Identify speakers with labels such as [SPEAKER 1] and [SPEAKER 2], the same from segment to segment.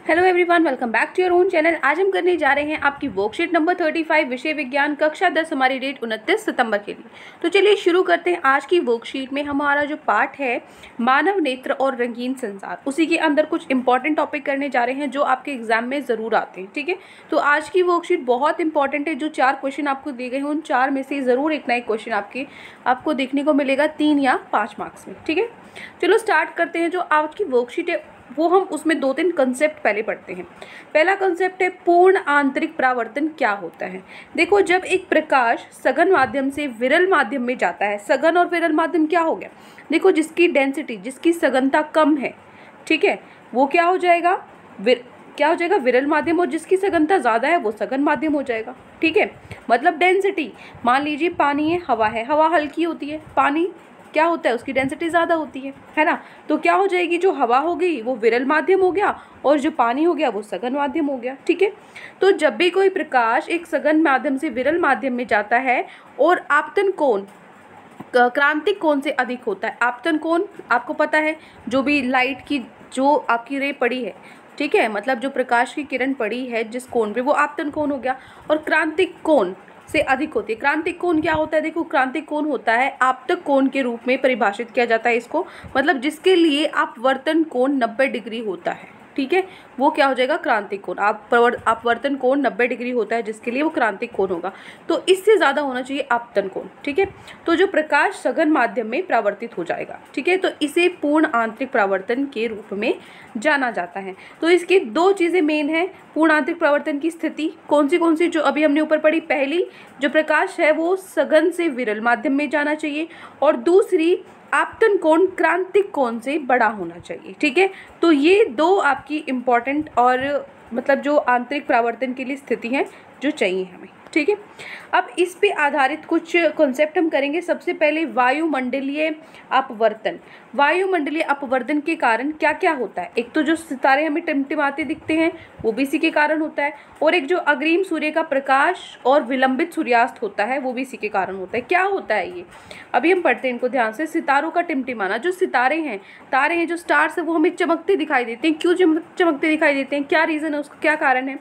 [SPEAKER 1] Hello everyone, welcome back to your own channel. आज हम करने जा रहे हैं आपकी वर्कशीट नंबर 35 विषय विज्ञान कक्षा 10। हमारी डेट 29 सितंबर के लिए। तो चलिए शुरू करते हैं। आज की वर्कशीट में हमारा जो पार्ट है मानव नेत्र और रंगीन संसार, उसी के अंदर कुछ इंपॉर्टेंट टॉपिक करने जा रहे हैं जो आपके एग्जाम में ज़रूर आते हैं। ठीक है, तो आज की वर्कशीट बहुत इंपॉर्टेंट है। जो 4 क्वेश्चन आपको दिए गए हैं उन 4 में से ज़रूर एक ना एक क्वेश्चन आपको देखने को मिलेगा 3 या 5 मार्क्स में। ठीक है, चलो स्टार्ट करते हैं। जो आज की वर्कशीट है वो हम उसमें 2-3 कंसेप्ट पहले पढ़ते हैं। पहला कंसेप्ट है पूर्ण आंतरिक परावर्तन क्या होता है। देखो, जब एक प्रकाश सघन माध्यम से विरल माध्यम में जाता है, सघन और विरल माध्यम क्या हो गया, देखो जिसकी डेंसिटी, जिसकी सघनता कम है, ठीक है, वो क्या हो जाएगा, विरल माध्यम, और जिसकी सघनता ज़्यादा है वो सघन माध्यम हो जाएगा। ठीक है, मतलब डेंसिटी, मान लीजिए पानी है, हवा हल्की होती है, पानी क्या होता है, उसकी डेंसिटी ज़्यादा होती है ना। तो क्या हो जाएगी, जो हवा हो गई वो विरल माध्यम हो गया और जो पानी हो गया वो सघन माध्यम हो गया। ठीक है, तो जब भी कोई प्रकाश एक सघन माध्यम से विरल माध्यम में जाता है और आपतन कोण क्रांतिक कोण से अधिक होता है। आपतन कोण आपको पता है, जो भी लाइट की जो आपकी रे पड़ी है, ठीक है, मतलब जो प्रकाश की किरण पड़ी है जिस कोण पे, वो आपतन कोण हो गया। और क्रांतिक कोण से अधिक होती है। क्रांतिक कोण क्या होता है, देखो क्रांतिक कोण होता है आपतक कोण के रूप में परिभाषित किया जाता है इसको, मतलब जिसके लिए अपवर्तन कोण 90 डिग्री होता है। ठीक है, वो क्या हो जाएगा, क्रांतिक कोण। अपवर्तन कोण 90 डिग्री होता है जिसके लिए वो क्रांतिक कोण होगा। तो इससे ज़्यादा होना चाहिए आपतन कोण। ठीक है, तो जो प्रकाश सघन माध्यम में परावर्तित हो जाएगा, ठीक है, तो इसे पूर्ण आंतरिक परावर्तन के रूप में जाना जाता है। तो इसकी 2 चीज़ें मेन हैं। पूर्ण आंतरिक परावर्तन की स्थिति कौन सी जो अभी हमने ऊपर पढ़ी, पहली जो प्रकाश है वो सघन से विरल माध्यम में जाना चाहिए, और दूसरी आपतन कोण क्रांतिक कोण से बड़ा होना चाहिए। ठीक है, तो ये 2 आपकी इम्पॉर्टेंट और मतलब जो आंतरिक परावर्तन के लिए स्थिति है जो चाहिए हमें। ठीक है, अब इस पे आधारित कुछ कॉन्सेप्ट हम करेंगे। सबसे पहले वायुमंडलीय अपवर्तन। वायुमंडलीय अपवर्तन के कारण क्या क्या होता है, एक तो जो सितारे हमें टिमटिमाते दिखते हैं वो भी इसी के कारण होता है, और एक जो अग्रिम सूर्य का प्रकाश और विलंबित सूर्यास्त होता है वो भी इसी के कारण होता है। क्या होता है ये, अभी हम पढ़ते हैं इनको ध्यान से। सितारों का टिमटिमाना, जो सितारे हैं, तारे हैं, जो स्टार्स है, वो हमें चमकते दिखाई देते हैं। क्यों चमकते दिखाई देते हैं, क्या रीज़न है उसका, क्या कारण है।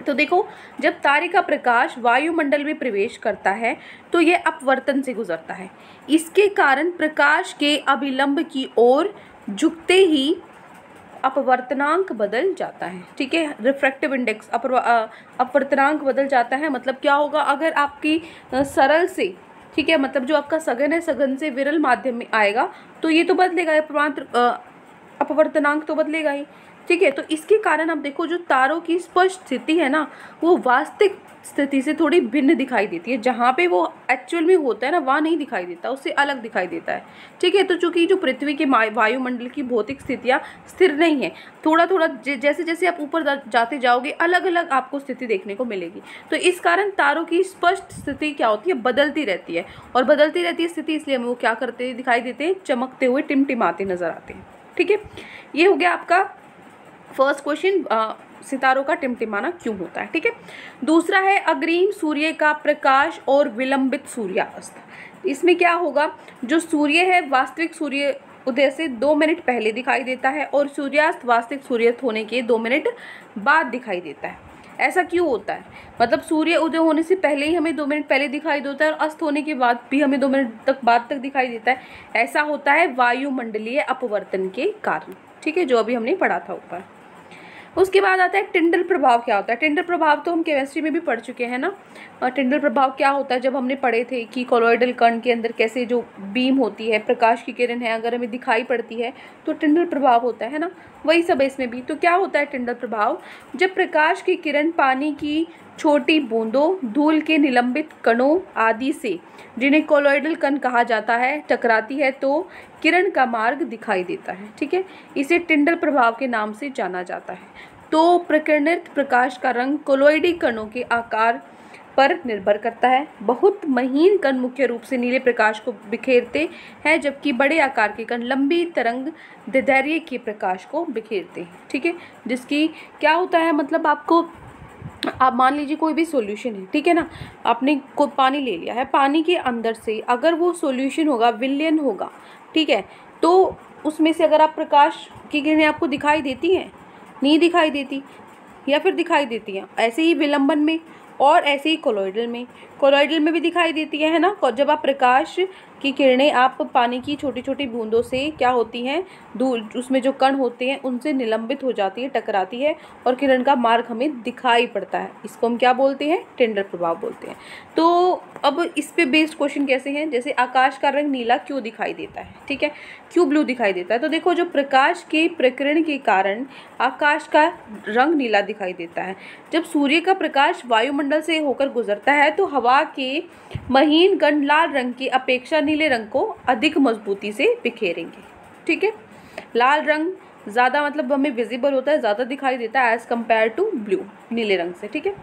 [SPEAKER 1] तो देखो, जब तारे का प्रकाश वायुमंडल में प्रवेश करता है तो यह अपवर्तन से गुजरता है। इसके कारण प्रकाश के अभिलंब की ओर झुकते ही अपवर्तनांक बदल जाता है। ठीक है, रिफ्रैक्टिव इंडेक्स अपवर्तनांक बदल जाता है। मतलब क्या होगा, अगर आपकी सरल से, ठीक है, मतलब जो आपका सघन है, सघन से विरल माध्यम में आएगा तो ये तो बदलेगा, अपवर्तनांक तो बदलेगा ही। ठीक है, तो इसके कारण आप देखो जो तारों की स्पष्ट स्थिति है ना, वो वास्तविक स्थिति से थोड़ी भिन्न दिखाई देती है। जहाँ पे वो एक्चुअल में होता है ना, वहाँ नहीं दिखाई देता, उससे अलग दिखाई देता है। ठीक है, तो चूंकि जो पृथ्वी के वायुमंडल की भौतिक स्थितियाँ स्थिर नहीं है, थोड़ा थोड़ा जैसे जैसे आप ऊपर जाते जाओगे अलग अलग आपको स्थिति देखने को मिलेगी। तो इस कारण तारों की स्पष्ट स्थिति क्या होती है, बदलती रहती है, और बदलती रहती है स्थिति, इसलिए हमें वो क्या करते दिखाई देते हैं, चमकते हुए टिमटिमाते नजर आते हैं। ठीक है, ये हो गया आपका फर्स्ट क्वेश्चन, सितारों का टिमटिमाना क्यों होता है। ठीक है, दूसरा है अग्रिम सूर्य का प्रकाश और विलंबित सूर्यास्त। इसमें क्या होगा, जो सूर्य है वास्तविक सूर्य उदय से 2 मिनट पहले दिखाई देता है और सूर्यास्त वास्तविक सूर्यास्त होने के 2 मिनट बाद दिखाई देता है। ऐसा क्यों होता है, मतलब सूर्य उदय होने से पहले ही हमें 2 मिनट पहले दिखाई देता है और अस्त होने के बाद भी हमें 2 मिनट तक बाद तक दिखाई देता है। ऐसा होता है वायुमंडलीय अपवर्तन के कारण। ठीक है, जो अभी हमने पढ़ा था ऊपर। उसके बाद आता है टिंडल प्रभाव। क्या होता है टिंडल प्रभाव, तो हम केमिस्ट्री में भी पढ़ चुके हैं ना। टिंडल प्रभाव क्या होता है, जब हमने पढ़े थे कि कोलॉइडल कण के अंदर कैसे जो बीम होती है, प्रकाश की किरण है, अगर हमें दिखाई पड़ती है तो टिंडल प्रभाव होता है ना, वही सब है इसमें भी। तो क्या होता है टिंडल प्रभाव, जब प्रकाश की किरण पानी की छोटी बूंदों, धूल के निलंबित कणों आदि से, जिन्हें कोलॉइडल कण कहा जाता है, टकराती है तो किरण का मार्ग दिखाई देता है। ठीक है, इसे टिंडल प्रभाव के नाम से जाना जाता है। तो प्रकीर्णित प्रकाश का रंग कोलॉइडी कणों के आकार पर निर्भर करता है। बहुत महीन कण मुख्य रूप से नीले प्रकाश को बिखेरते हैं, जबकि बड़े आकार के कण लंबी तरंग दैर्ध्य के प्रकाश को बिखेरते हैं। ठीक है, जिसकी क्या होता है, मतलब आपको, आप मान लीजिए कोई भी सॉल्यूशन है, ठीक है ना, आपने कोई पानी ले लिया है, पानी के अंदर से अगर वो सॉल्यूशन होगा, विलयन होगा, ठीक है, तो उसमें से अगर आप प्रकाश की किरणें आपको दिखाई देती हैं, नहीं दिखाई देती या फिर दिखाई देती हैं। ऐसे ही विलंबन में और ऐसे ही कोलॉइडल में भी दिखाई देती है ना। जब आप प्रकाश की किरणें आप पानी की छोटी छोटी बूंदों से क्या होती हैं, दूर उसमें जो कण होते हैं उनसे निलंबित हो जाती है, टकराती है और किरण का मार्ग हमें दिखाई पड़ता है। इसको हम क्या बोलते हैं, टेंडर प्रभाव बोलते हैं। तो अब इस पे बेस्ड क्वेश्चन कैसे हैं, जैसे आकाश का रंग नीला क्यों दिखाई देता है, ठीक है, क्यों ब्लू दिखाई देता है। तो देखो, जो प्रकाश के प्रकीर्णन के कारण आकाश का रंग नीला दिखाई देता है। जब सूर्य का प्रकाश वायुमंडल से होकर गुजरता है तो हवा के महीन कण लाल रंग की अपेक्षा नीले रंग को अधिक मजबूती से बिखेरेंगे, ठीक है। लाल रंग ज़्यादा मतलब हमें विजिबल होता है, ज़्यादा दिखाई देता है एज कम्पेयर टू ब्लू, नीले रंग से, ठीक है।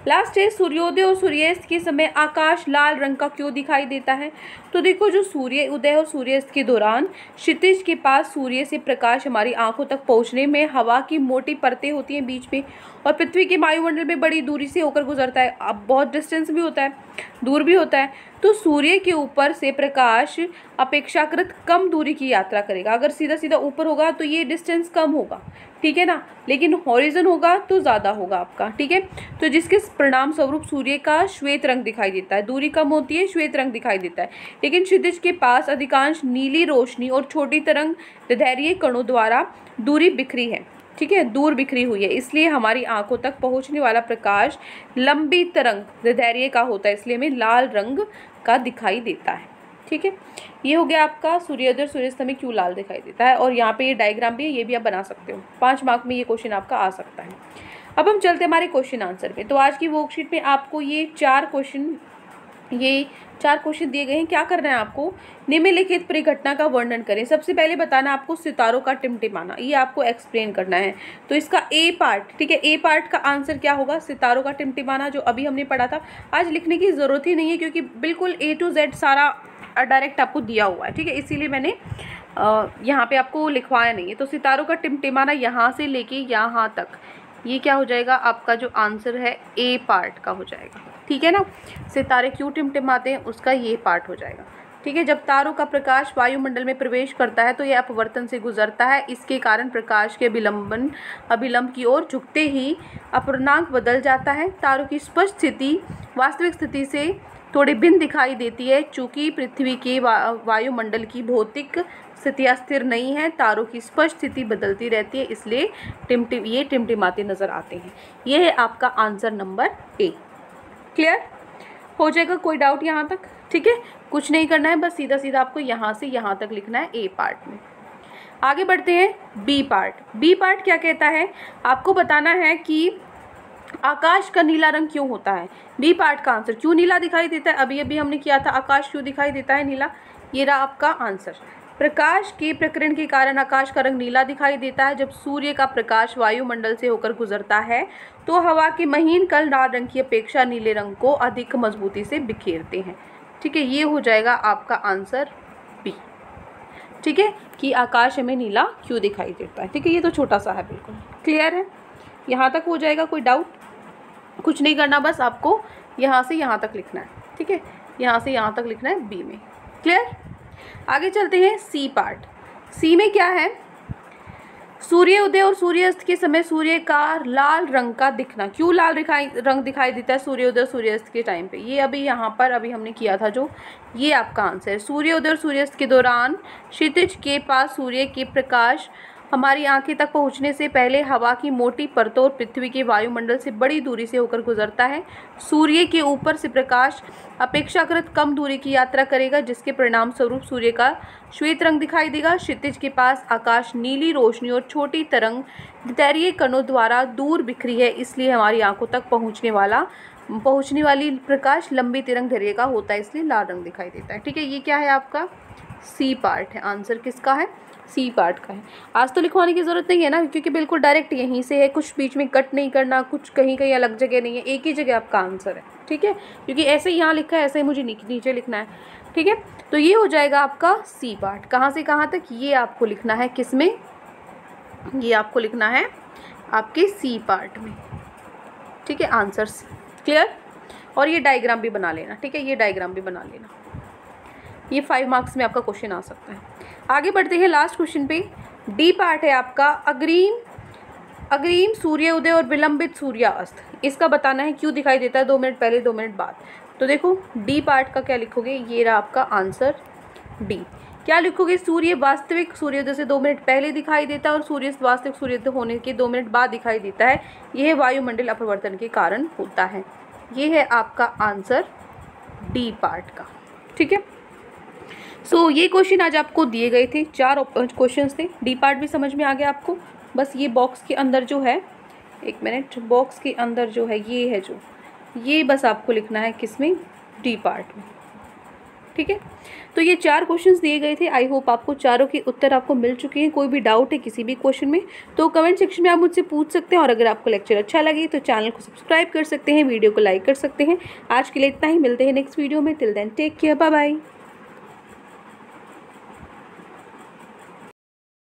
[SPEAKER 1] लास्ट है, सूर्योदय और सूर्यास्त के समय आकाश लाल रंग का क्यों दिखाई देता है। तो देखो, जो सूर्य उदय और सूर्यास्त के दौरान क्षितिज के पास सूर्य से प्रकाश हमारी आंखों तक पहुंचने में हवा की मोटी परतें होती हैं बीच में, और पृथ्वी के वायुमंडल में बड़ी दूरी से होकर गुजरता है। अब बहुत डिस्टेंस भी होता है, दूर भी होता है। तो सूर्य के ऊपर से प्रकाश अपेक्षाकृत कम दूरी की यात्रा करेगा। अगर सीधा सीधा ऊपर होगा तो ये डिस्टेंस कम होगा, ठीक है ना, लेकिन हॉरिजन होगा तो ज़्यादा होगा आपका, ठीक है। तो जिसके परिणाम स्वरूप सूर्य का श्वेत रंग दिखाई देता है। दूरी कम होती है, श्वेत रंग दिखाई देता है। लेकिन क्षितिज के पास अधिकांश नीली रोशनी और छोटी तरंग दैर्घ्य कणों द्वारा दूरी बिखरी है, ठीक है, दूर बिखरी हुई है। इसलिए हमारी आंखों तक पहुंचने वाला प्रकाश लंबी तरंग दैर्घ्य का होता है, इसलिए हमें लाल रंग का दिखाई देता है, ठीक है। ये हो गया आपका सूर्योदय सूर्यास्त में क्यों लाल दिखाई देता है। और यहाँ पे ये डायग्राम भी है, ये भी आप बना सकते हो। 5 मार्क में ये क्वेश्चन आपका आ सकता है। अब हम चलते हैं हमारे क्वेश्चन आंसर पे। तो आज की वर्कशीट में आपको ये 4 क्वेश्चन दिए गए हैं। क्या करना है आपको, निम्नलिखित परिघटना का वर्णन करें। सबसे पहले बताना आपको सितारों का टिमटिमाना, ये आपको एक्सप्लेन करना है। तो इसका ए पार्ट, ठीक है, ए पार्ट का आंसर क्या होगा, सितारों का टिमटिमाना, जो अभी हमने पढ़ा था। आज लिखने की ज़रूरत ही नहीं है क्योंकि बिल्कुल A to Z सारा डायरेक्ट आपको दिया हुआ है, ठीक है, इसीलिए मैंने यहाँ पे आपको लिखवाया नहीं है। तो सितारों का टिमटिमाना यहाँ से लेके यहाँ तक, ये क्या हो जाएगा आपका जो आंसर है ए पार्ट का हो जाएगा, ठीक है ना। सितारे क्यों टिमटिमाते हैं उसका ये पार्ट हो जाएगा, ठीक है। जब तारों का प्रकाश वायुमंडल में प्रवेश करता है तो यह अपवर्तन से गुजरता है। इसके कारण प्रकाश के अभिलंब की ओर झुकते ही अपूर्णांक बदल जाता है। तारों की स्पष्ट स्थिति वास्तविक स्थिति से थोड़ी भिन्न दिखाई देती है। चूँकि पृथ्वी के वायुमंडल की भौतिक स्थितियाँ स्थिर नहीं है, तारों की स्पष्ट स्थिति बदलती रहती है, इसलिए ये टिमटिमाते नजर आते हैं। ये है आपका आंसर नंबर ए। क्लियर हो जाएगा, कोई डाउट यहाँ तक, ठीक है। कुछ नहीं करना है, बस सीधा सीधा आपको यहाँ से यहाँ तक लिखना है ए पार्ट में। आगे बढ़ते हैं बी पार्ट। बी पार्ट क्या कहता है, आपको बताना है कि आकाश का नीला रंग क्यों होता है। बी पार्ट का आंसर, क्यों नीला दिखाई देता है, अभी अभी हमने किया था, आकाश क्यों दिखाई देता है नीला, ये रहा आपका आंसर। प्रकाश के प्रकीर्णन के कारण आकाश का रंग नीला दिखाई देता है। जब सूर्य का प्रकाश वायुमंडल से होकर गुजरता है तो हवा के महीन कण लाल रंग की अपेक्षा नीले रंग को अधिक मजबूती से बिखेरते हैं, ठीक है। ये हो जाएगा आपका आंसर बी, ठीक है, कि आकाश हमें नीला क्यों दिखाई देता है, ठीक है। ये तो छोटा सा है, बिल्कुल क्लियर है, यहाँ तक हो जाएगा, कोई डाउट। कुछ नहीं करना, बस आपको यहाँ से यहाँ तक लिखना है, ठीक है, यहाँ से यहाँ तक लिखना है बी में। क्लियर, आगे चलते हैं सी पार्ट। सी में क्या है, सूर्य उदय और सूर्यास्त के समय सूर्य का लाल रंग का दिखना। क्यों लाल रंग दिखाई देता है सूर्योदय और सूर्यास्त के टाइम पे, ये अभी यहाँ पर अभी हमने किया था, जो ये आपका आंसर है। सूर्योदय और सूर्यास्त के दौरान क्षितिज के पास सूर्य के प्रकाश हमारी आंखें तक पहुंचने से पहले हवा की मोटी परतों और पृथ्वी के वायुमंडल से बड़ी दूरी से होकर गुजरता है। सूर्य के ऊपर से प्रकाश अपेक्षाकृत कम दूरी की यात्रा करेगा, जिसके परिणाम स्वरूप सूर्य का श्वेत रंग दिखाई देगा। क्षितिज के पास आकाश नीली रोशनी और छोटी तरंग दैर्घ्य कणों द्वारा दूर बिखरी है, इसलिए हमारी आंखों तक पहुँचने वाली प्रकाश लंबी तरंग दैर्घ्य का होता है, इसलिए लाल रंग दिखाई देता है, ठीक है। ये क्या है आपका सी पार्ट है, आंसर किसका है, सी पार्ट का है। आज तो लिखवाने की ज़रूरत नहीं है ना, क्योंकि बिल्कुल डायरेक्ट यहीं से है, कुछ बीच में कट नहीं करना, कुछ कहीं कहीं अलग जगह नहीं है, एक ही जगह आपका आंसर है, ठीक है। क्योंकि ऐसे ही यहाँ लिखा है, ऐसे ही मुझे नीचे लिखना है, ठीक है। तो ये हो जाएगा आपका सी पार्ट। कहाँ से कहाँ तक ये आपको लिखना है, किस में, ये आपको लिखना है आपके सी पार्ट में, ठीक है, आंसर सी। क्लियर, और ये डायग्राम भी बना लेना, ठीक है, ये डायग्राम भी बना लेना, ये 5 मार्क्स में आपका क्वेश्चन आ सकता है। आगे बढ़ते हैं लास्ट क्वेश्चन पे। डी पार्ट है आपका अग्रिम सूर्योदय और विलंबित सूर्यास्त, इसका बताना है क्यों दिखाई देता है 2 मिनट पहले 2 मिनट बाद। तो देखो डी पार्ट का क्या लिखोगे, ये रहा आपका आंसर डी। क्या लिखोगे, सूर्य वास्तविक सूर्योदय से 2 मिनट पहले दिखाई देता है और सूर्यास्त वास्तविक सूर्योदय होने के 2 मिनट बाद दिखाई देता है, यह वायुमंडल अपरिवर्तन के कारण होता है। ये है आपका आंसर डी पार्ट का। ठीक है, सो ये क्वेश्चन आज आपको दिए गए थे, 4 क्वेश्चन थे। डी पार्ट भी समझ में आ गया आपको। बस ये बॉक्स के अंदर जो है, एक मिनट, बॉक्स के अंदर जो है ये है जो, ये बस आपको लिखना है किसमें, डी पार्ट में। ठीक है, तो ये 4 क्वेश्चंस दिए गए थे। आई होप आपको चारों के उत्तर आपको मिल चुके हैं। कोई भी डाउट है किसी भी क्वेश्चन में तो कमेंट सेक्शन में आप मुझसे पूछ सकते हैं। और अगर आपको लेक्चर अच्छा लगे तो चैनल को सब्सक्राइब कर सकते हैं, वीडियो को लाइक कर सकते हैं। आज के लिए इतना ही, मिलते हैं नेक्स्ट वीडियो में। Till then take care, bye bye.